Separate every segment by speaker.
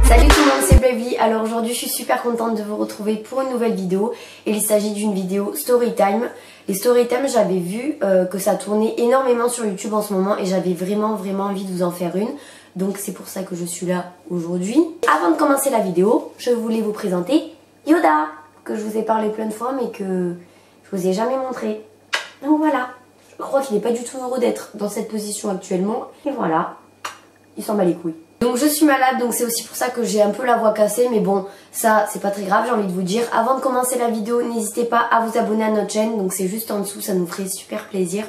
Speaker 1: Salut tout le monde, c'est Blavely. Alors aujourd'hui je suis super contente de vous retrouver pour une nouvelle vidéo. Et il s'agit d'une vidéo storytime. Les storytime, j'avais vu que ça tournait énormément sur YouTube en ce moment et j'avais vraiment envie de vous en faire une. Donc c'est pour ça que je suis là aujourd'hui. Avant de commencer la vidéo, je voulais vous présenter Yoda, que je vous ai parlé plein de fois mais que je vous ai jamais montré. Donc voilà, je crois qu'il n'est pas du tout heureux d'être dans cette position actuellement. Et voilà, il s'en bat les couilles. Donc je suis malade, donc c'est aussi pour ça que j'ai un peu la voix cassée, mais bon, ça c'est pas très grave, j'ai envie de vous dire. Avant de commencer la vidéo, n'hésitez pas à vous abonner à notre chaîne, donc c'est juste en dessous, ça nous ferait super plaisir.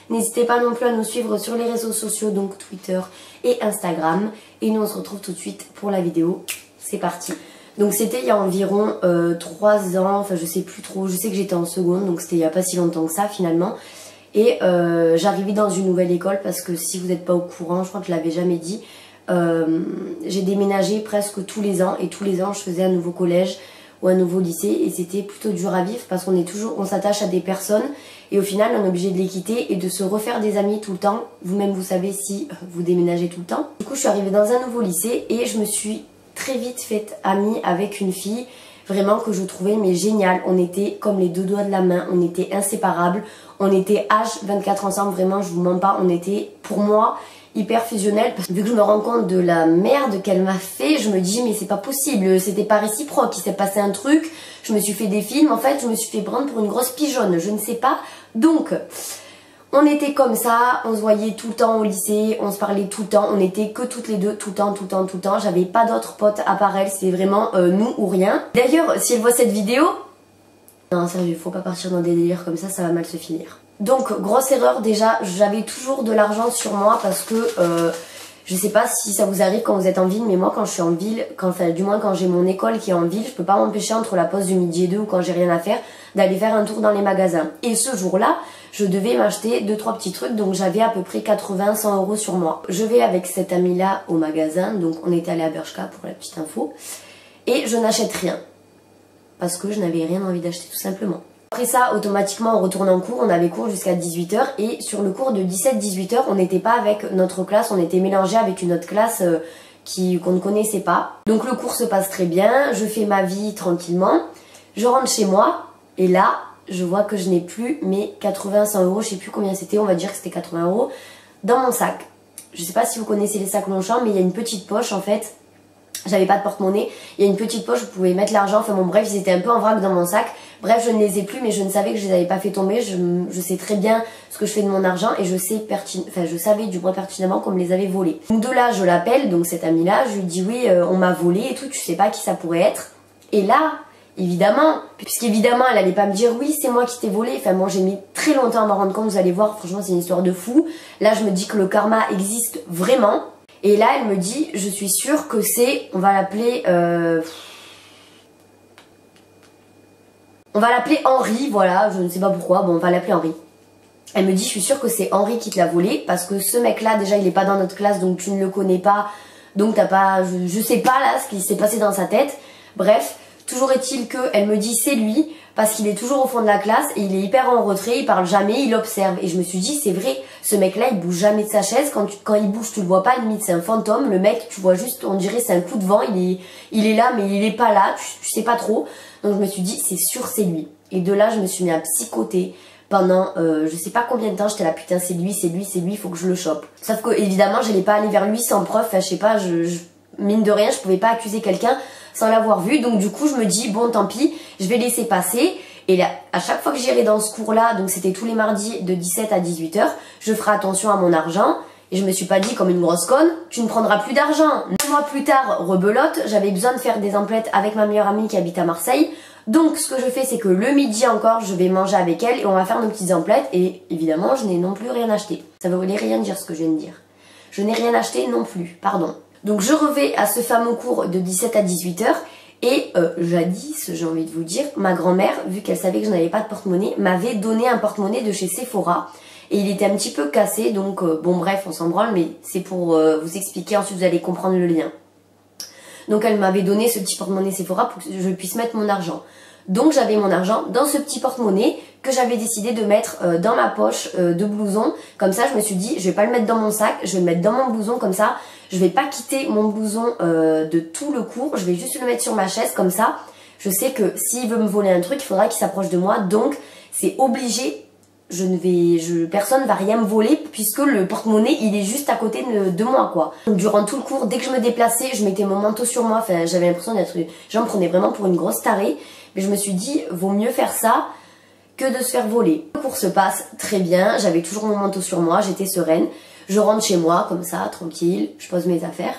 Speaker 1: N'hésitez pas non plus à nous suivre sur les réseaux sociaux, donc Twitter et Instagram. Et nous on se retrouve tout de suite pour la vidéo, c'est parti. Donc c'était il y a environ 3 ans, enfin je sais plus trop, je sais que j'étais en seconde, donc c'était il y a pas si longtemps que ça finalement. Et j'arrivais dans une nouvelle école parce que si vous n'êtes pas au courant, je crois que je l'avais jamais dit, j'ai déménagé presque tous les ans et tous les ans je faisais un nouveau collège ou un nouveau lycée et c'était plutôt dur à vivre parce on s'attache à des personnes et au final on est obligé de les quitter et de se refaire des amis tout le temps. Vous-même vous savez si vous déménagez tout le temps. Du coup je suis arrivée dans un nouveau lycée et je me suis très vite faite amie avec une fille vraiment que je trouvais mais géniale. On était comme les deux doigts de la main, on était inséparables, on était H24 ensemble, vraiment je vous mens pas, on était pour moi hyper fusionnel parce que vu que je me rends compte de la merde qu'elle m'a fait, je me dis mais c'est pas possible, c'était pas réciproque, il s'est passé un truc, je me suis fait des films, en fait je me suis fait prendre pour une grosse pigeonne, je ne sais pas. Donc on était comme ça, on se voyait tout le temps au lycée, on se parlait tout le temps, on était que toutes les deux tout le temps, j'avais pas d'autres potes à part elle, c'est vraiment nous ou rien. D'ailleurs si elle voit cette vidéo, non sérieux, faut pas partir dans des délires comme ça va mal se finir. Donc grosse erreur déjà, j'avais toujours de l'argent sur moi parce que je sais pas si ça vous arrive quand vous êtes en ville, mais moi quand je suis en ville, du moins quand j'ai mon école qui est en ville, je peux pas m'empêcher entre la pause du midi et 2 ou quand j'ai rien à faire d'aller faire un tour dans les magasins. Et ce jour-là, je devais m'acheter 2-3 petits trucs, donc j'avais à peu près 80-100 € sur moi. Je vais avec cette amie-là au magasin, donc on était allé à Bershka pour la petite info, et je n'achète rien parce que je n'avais rien envie d'acheter tout simplement. Après ça, automatiquement, on retourne en cours, on avait cours jusqu'à 18 h et sur le cours de 17-18 h, on n'était pas avec notre classe, on était mélangé avec une autre classe qu'on ne connaissait pas. Donc le cours se passe très bien, je fais ma vie tranquillement, je rentre chez moi et là, je vois que je n'ai plus mes 80-100 €, je sais plus combien c'était, on va dire que c'était 80 € dans mon sac. Je sais pas si vous connaissez les sacs Longchamp, mais il y a une petite poche en fait. J'avais pas de porte-monnaie, il y a une petite poche où vous pouvez mettre l'argent, enfin bon bref, ils étaient un peu en vrac dans mon sac. Bref, je ne les ai plus mais je ne savais que je les avais pas fait tomber, je sais très bien ce que je fais de mon argent et je savais du moins pertinemment qu'on me les avait volés. Donc de là, je l'appelle, donc cette amie-là, je lui dis oui, on m'a volé et tout, tu sais pas qui ça pourrait être. Et là, évidemment, puisqu'évidemment elle allait pas me dire oui c'est moi qui t'ai volé, enfin moi j'ai mis très longtemps à m'en rendre compte, vous allez voir, franchement c'est une histoire de fou. Là je me dis que le karma existe vraiment. Et là, elle me dit, je suis sûre que c'est, on va l'appeler Henri, voilà, je ne sais pas pourquoi, bon, on va l'appeler Henri. Elle me dit, je suis sûre que c'est Henri qui te l'a volé, parce que ce mec-là, déjà, il n'est pas dans notre classe, donc tu ne le connais pas, donc t'as pas, je sais pas là ce qui s'est passé dans sa tête. Bref, toujours est-il qu'elle me dit, c'est lui, parce qu'il est toujours au fond de la classe et il est hyper en retrait, il parle jamais, il observe. Et je me suis dit, c'est vrai, ce mec-là, il bouge jamais de sa chaise. Quand il bouge, tu le vois pas, limite c'est un fantôme. Le mec, tu vois juste, on dirait c'est un coup de vent, il est là, mais il est pas là, tu sais pas trop. Donc je me suis dit, c'est sûr, c'est lui. Et de là, je me suis mis à psychoter pendant je sais pas combien de temps. J'étais là, putain, c'est lui, il faut que je le chope. Sauf que évidemment, j'allais pas aller vers lui sans preuve, enfin je sais pas, mine de rien, je pouvais pas accuser quelqu'un sans l'avoir vu, donc du coup je me dis bon tant pis, je vais laisser passer. Et là, à chaque fois que j'irai dans ce cours là, donc c'était tous les mardis de 17 à 18 h, je ferai attention à mon argent. Et je me suis pas dit comme une grosse conne, tu ne prendras plus d'argent. 9 mois plus tard, rebelote, j'avais besoin de faire des emplettes avec ma meilleure amie qui habite à Marseille. Donc ce que je fais, c'est que le midi encore, je vais manger avec elle et on va faire nos petites emplettes. Et évidemment, je n'ai non plus rien acheté. Ça veut rien dire ce que je viens de dire. Je n'ai rien acheté non plus, pardon. Donc je revais à ce fameux cours de 17 à 18 h et jadis, j'ai envie de vous dire, ma grand-mère, vu qu'elle savait que je n'avais pas de porte-monnaie, m'avait donné un porte-monnaie de chez Sephora et il était un petit peu cassé, donc bon bref, on s'en branle, mais c'est pour vous expliquer, ensuite vous allez comprendre le lien. Donc elle m'avait donné ce petit porte-monnaie Sephora pour que je puisse mettre mon argent. Donc j'avais mon argent dans ce petit porte-monnaie que j'avais décidé de mettre dans ma poche de blouson. Comme ça, je me suis dit, je vais pas le mettre dans mon sac, je vais le mettre dans mon blouson. Comme ça, je vais pas quitter mon blouson de tout le cours. Je vais juste le mettre sur ma chaise. Comme ça, je sais que s'il veut me voler un truc, il faudra qu'il s'approche de moi. Donc, c'est obligé. Personne va rien me voler puisque le porte-monnaie il est juste à côté de moi quoi. Donc, durant tout le cours, dès que je me déplaçais, je mettais mon manteau sur moi. Enfin, j'avais l'impression d'être, j'en prenais vraiment pour une grosse tarée. Mais je me suis dit, vaut mieux faire ça que de se faire voler. Le cours se passe très bien. J'avais toujours mon manteau sur moi, j'étais sereine. Je rentre chez moi comme ça, tranquille. Je pose mes affaires.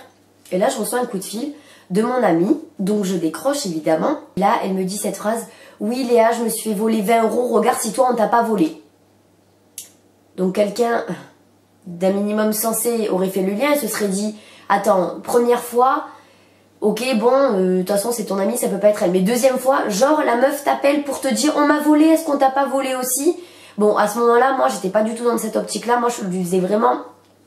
Speaker 1: Et là, je reçois un coup de fil de mon amie, donc je décroche évidemment. Là, elle me dit cette phrase, oui Léa, je me suis fait voler 20 €, regarde si toi on t'a pas volé. Donc quelqu'un d'un minimum sensé aurait fait le lien et se serait dit, attends, première fois, ok bon, de toute façon c'est ton amie, ça peut pas être elle. Mais deuxième fois, genre la meuf t'appelle pour te dire, on m'a volé, est-ce qu'on t'a pas volé aussi? Bon, à ce moment-là, moi j'étais pas du tout dans cette optique-là, moi je lui faisais vraiment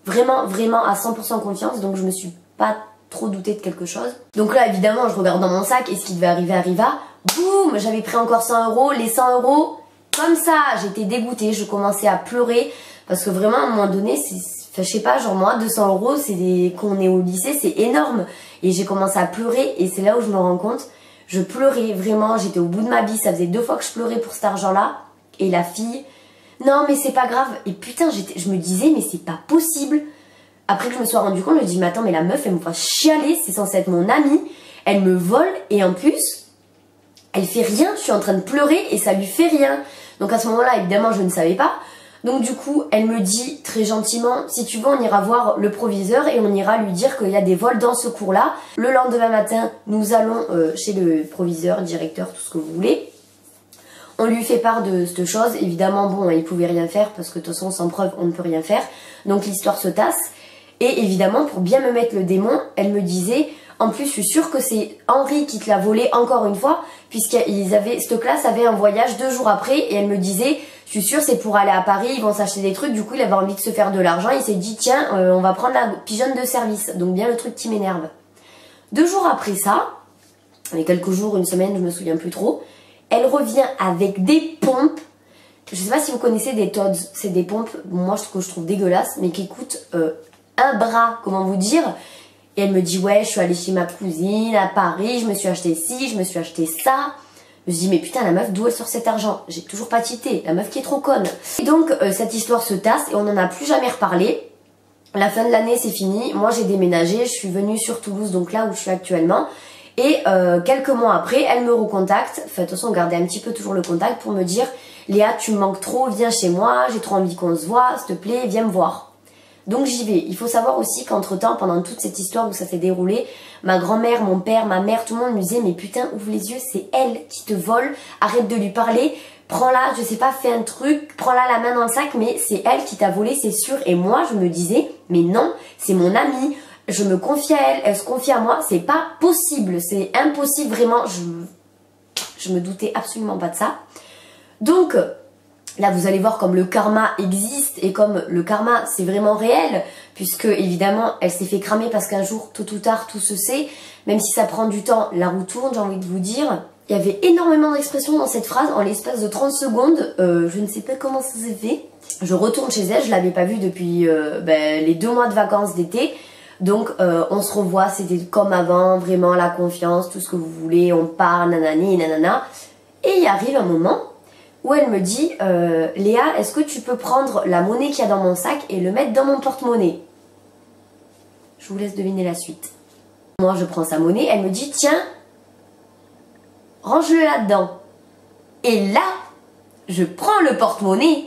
Speaker 1: à 100% confiance, donc je me suis pas trop douté de quelque chose. Donc là évidemment je regarde dans mon sac et ce qui devait arriver arriva. Boum, j'avais pris encore 100 €, les 100 € comme ça, j'étais dégoûtée, je commençais à pleurer parce que vraiment à un moment donné, enfin, je sais pas, genre moi 200 €, c'est quand on est au lycée, c'est énorme. Et j'ai commencé à pleurer et c'est là où je me rends compte, je pleurais vraiment, j'étais au bout de ma vie, ça faisait 2 fois que je pleurais pour cet argent-là. Et la fille, non mais c'est pas grave. Et putain, je me disais mais c'est pas possible. Après que je me sois rendu compte, je me dis mais attends, mais la meuf elle me fait chialer, c'est censé être mon amie, elle me vole et en plus elle fait rien, je suis en train de pleurer et ça lui fait rien. Donc à ce moment-là évidemment je ne savais pas. Donc du coup elle me dit très gentiment, si tu veux on ira voir le proviseur et on ira lui dire qu'il y a des vols dans ce cours-là. Le lendemain matin nous allons chez le proviseur, directeur, tout ce que vous voulez. On lui fait part de cette chose, évidemment bon il pouvait rien faire parce que de toute façon sans preuve on ne peut rien faire. Donc l'histoire se tasse. Et évidemment, pour bien me mettre le démon, elle me disait, en plus, je suis sûre que c'est Henri qui te l'a volé encore une fois, cette classe avait un voyage 2 jours après, et elle me disait, je suis sûre c'est pour aller à Paris, ils vont s'acheter des trucs, du coup il avait envie de se faire de l'argent, il s'est dit, tiens, on va prendre la pigeonne de service, donc bien le truc qui m'énerve. 2 jours après ça, mais quelques jours, une semaine, je me souviens plus trop, elle revient avec des pompes. Je sais pas si vous connaissez des Todds, c'est des pompes, moi je trouve dégueulasses, mais qui coûtent un bras, comment vous dire. Et elle me dit ouais je suis allée chez ma cousine à Paris, je me suis acheté ci, je me suis acheté ça. Je me dis mais putain la meuf d'où elle sort cet argent? J'ai toujours pas tité, la meuf qui est trop conne. Et donc cette histoire se tasse et on n'en a plus jamais reparlé. La fin de l'année c'est fini, moi j'ai déménagé, je suis venue sur Toulouse, donc là où je suis actuellement. Et quelques mois après elle me recontacte, enfin de toute façon on gardait un petit peu toujours le contact pour me dire Léa tu me manques trop, viens chez moi, j'ai trop envie qu'on se voit, s'il te plaît viens me voir. Donc j'y vais. Il faut savoir aussi qu'entre temps, pendant toute cette histoire où ça s'est déroulé, ma grand-mère, mon père, ma mère, tout le monde me disait mais putain ouvre les yeux, c'est elle qui te vole, arrête de lui parler, prends-la, je sais pas, fais un truc, prends-la la main dans le sac, mais c'est elle qui t'a volé, c'est sûr. Et moi je me disais mais non, c'est mon amie, je me confie à elle, elle se confie à moi, c'est pas possible, c'est impossible vraiment, je me doutais absolument pas de ça. Donc là vous allez voir comme le karma existe et comme le karma c'est vraiment réel, puisque évidemment elle s'est fait cramer parce qu'un jour tôt ou tard tout se sait, même si ça prend du temps, la roue tourne, j'ai envie de vous dire. Il y avait énormément d'expressions dans cette phrase en l'espace de 30 secondes, je ne sais pas comment ça s'est fait. Je retourne chez elle, je l'avais pas vue depuis les 2 mois de vacances d'été, donc on se revoit, c'était comme avant, vraiment la confiance, tout ce que vous voulez, on parle, nanani, nanana, et il arrive un moment où elle me dit Léa, est-ce que tu peux prendre la monnaie qu'il y a dans mon sac et le mettre dans mon porte-monnaie? Je vous laisse deviner la suite. Moi, je prends sa monnaie, elle me dit tiens, range-le là-dedans. Et là, je prends le porte-monnaie.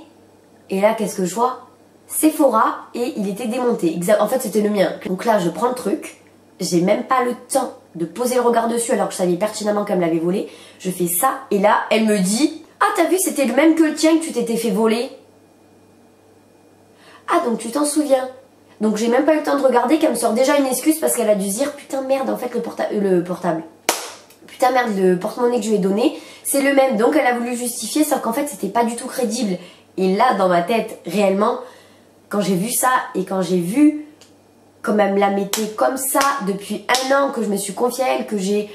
Speaker 1: Et là, qu'est-ce que je vois? Sephora et il était démonté. En fait, c'était le mien. Donc là, je prends le truc. J'ai même pas le temps de poser le regard dessus alors que je savais pertinemment qu'elle me l'avait volé. Je fais ça et là, elle me dit ah, t'as vu, c'était le même que le tien que tu t'étais fait voler. Ah, donc tu t'en souviens. Donc j'ai même pas eu le temps de regarder qu'elle me sort déjà une excuse parce qu'elle a dû se dire putain merde, en fait le portable. Putain merde, le porte-monnaie que je lui ai donné, c'est le même. Donc elle a voulu justifier, sauf qu'en fait c'était pas du tout crédible. Et là, dans ma tête, réellement, quand j'ai vu ça et quand j'ai vu comme elle me la mettait comme ça depuis 1 an, que je me suis confiée à elle, que j'ai...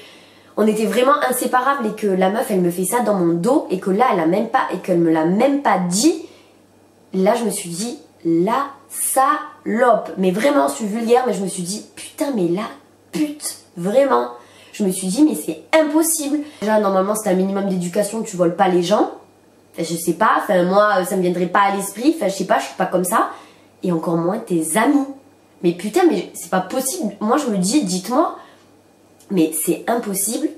Speaker 1: on était vraiment inséparables et que la meuf elle me fait ça dans mon dos et que là elle a même pas et qu'elle me l'a même pas dit, là je me suis dit la salope. Mais vraiment je suis vulgaire, mais je me suis dit putain mais la pute, vraiment. Je me suis dit mais c'est impossible. Déjà normalement c'est un minimum d'éducation, tu voles pas les gens. Enfin je sais pas, enfin moi ça me viendrait pas à l'esprit, enfin je sais pas, je suis pas comme ça. Et encore moins tes amis. Mais putain mais c'est pas possible. Moi je me dis dites-moi, mais c'est impossible.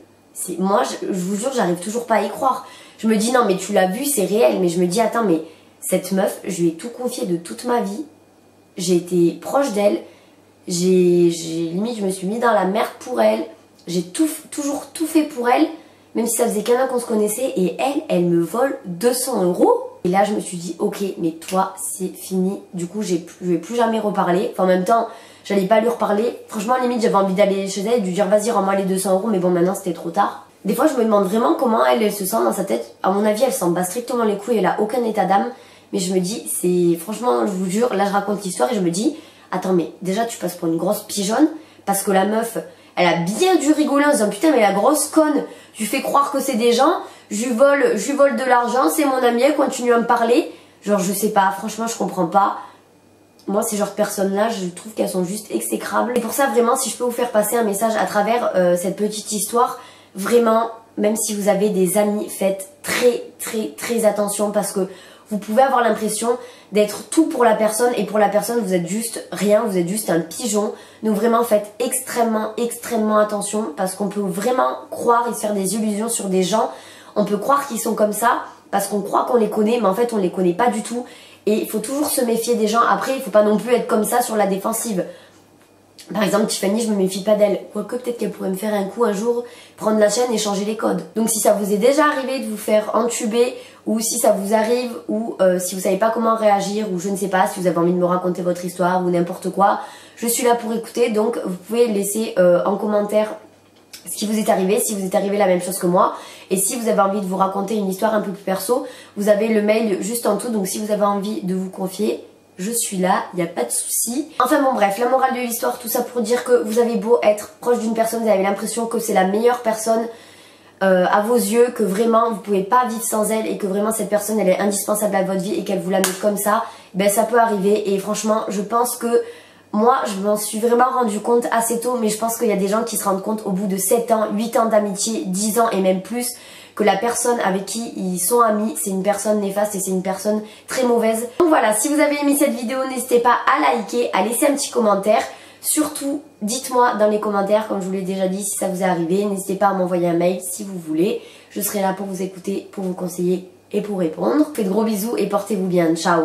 Speaker 1: Moi je vous jure j'arrive toujours pas à y croire. Je me dis non mais tu l'as vu c'est réel, mais je me dis attends mais cette meuf je lui ai tout confié de toute ma vie. J'ai été proche d'elle. Limite je me suis mis dans la merde pour elle. J'ai toujours tout fait pour elle, même si ça faisait qu'un an qu'on se connaissait, et elle me vole 200 €. Et là je me suis dit ok mais toi c'est fini. Du coup je vais plus jamais reparler. Enfin en même temps j'allais pas lui reparler. Franchement limite j'avais envie d'aller chez elle et de lui dire vas-y rends-moi les 200 €, mais bon maintenant c'était trop tard. Des fois je me demande vraiment comment elle se sent dans sa tête. À mon avis elle s'en bat strictement les couilles, elle a aucun état d'âme. Mais je me dis c'est franchement je vous jure, là je raconte l'histoire et je me dis attends mais déjà tu passes pour une grosse pigeonne parce que la meuf elle a bien dû rigoler en disant putain mais la grosse conne, tu fais croire que c'est des gens, je lui vole de l'argent, c'est mon amie, elle continue à me parler. Genre je sais pas, franchement je comprends pas. Moi ces genres de personnes là je trouve qu'elles sont juste exécrables. Et pour ça vraiment si je peux vous faire passer un message à travers cette petite histoire, vraiment même si vous avez des amis faites très attention parce que vous pouvez avoir l'impression d'être tout pour la personne et pour la personne vous êtes juste rien, vous êtes juste un pigeon. Donc vraiment faites extrêmement attention parce qu'on peut vraiment croire et se faire des illusions sur des gens. On peut croire qu'ils sont comme ça parce qu'on croit qu'on les connaît mais en fait on les connaît pas du tout. Et il faut toujours se méfier des gens. Après il faut pas non plus être comme ça sur la défensive. Par exemple Tiffany je me méfie pas d'elle, quoique peut-être qu'elle pourrait me faire un coup un jour, prendre la chaîne et changer les codes. Donc si ça vous est déjà arrivé de vous faire entuber, ou si ça vous arrive, ou si vous savez pas comment réagir, ou je ne sais pas, si vous avez envie de me raconter votre histoire ou n'importe quoi, je suis là pour écouter. Donc vous pouvez laisser en commentaire ce qui vous est arrivé, si vous est arrivé la même chose que moi. Et si vous avez envie de vous raconter une histoire un peu plus perso, vous avez le mail juste en dessous. Donc si vous avez envie de vous confier, je suis là, il n'y a pas de souci. Enfin bon bref, la morale de l'histoire, tout ça pour dire que vous avez beau être proche d'une personne, vous avez l'impression que c'est la meilleure personne à vos yeux, que vraiment vous pouvez pas vivre sans elle et que vraiment cette personne elle est indispensable à votre vie et qu'elle vous la met comme ça, ben ça peut arriver. Et franchement je pense que moi je m'en suis vraiment rendu compte assez tôt, mais je pense qu'il y a des gens qui se rendent compte au bout de 7 ans, 8 ans d'amitié, 10 ans et même plus, que la personne avec qui ils sont amis, c'est une personne néfaste et c'est une personne très mauvaise. Donc voilà, si vous avez aimé cette vidéo, n'hésitez pas à liker, à laisser un petit commentaire. Surtout, dites-moi dans les commentaires, comme je vous l'ai déjà dit, si ça vous est arrivé. N'hésitez pas à m'envoyer un mail si vous voulez. Je serai là pour vous écouter, pour vous conseiller et pour répondre. Faites de gros bisous et portez-vous bien. Ciao!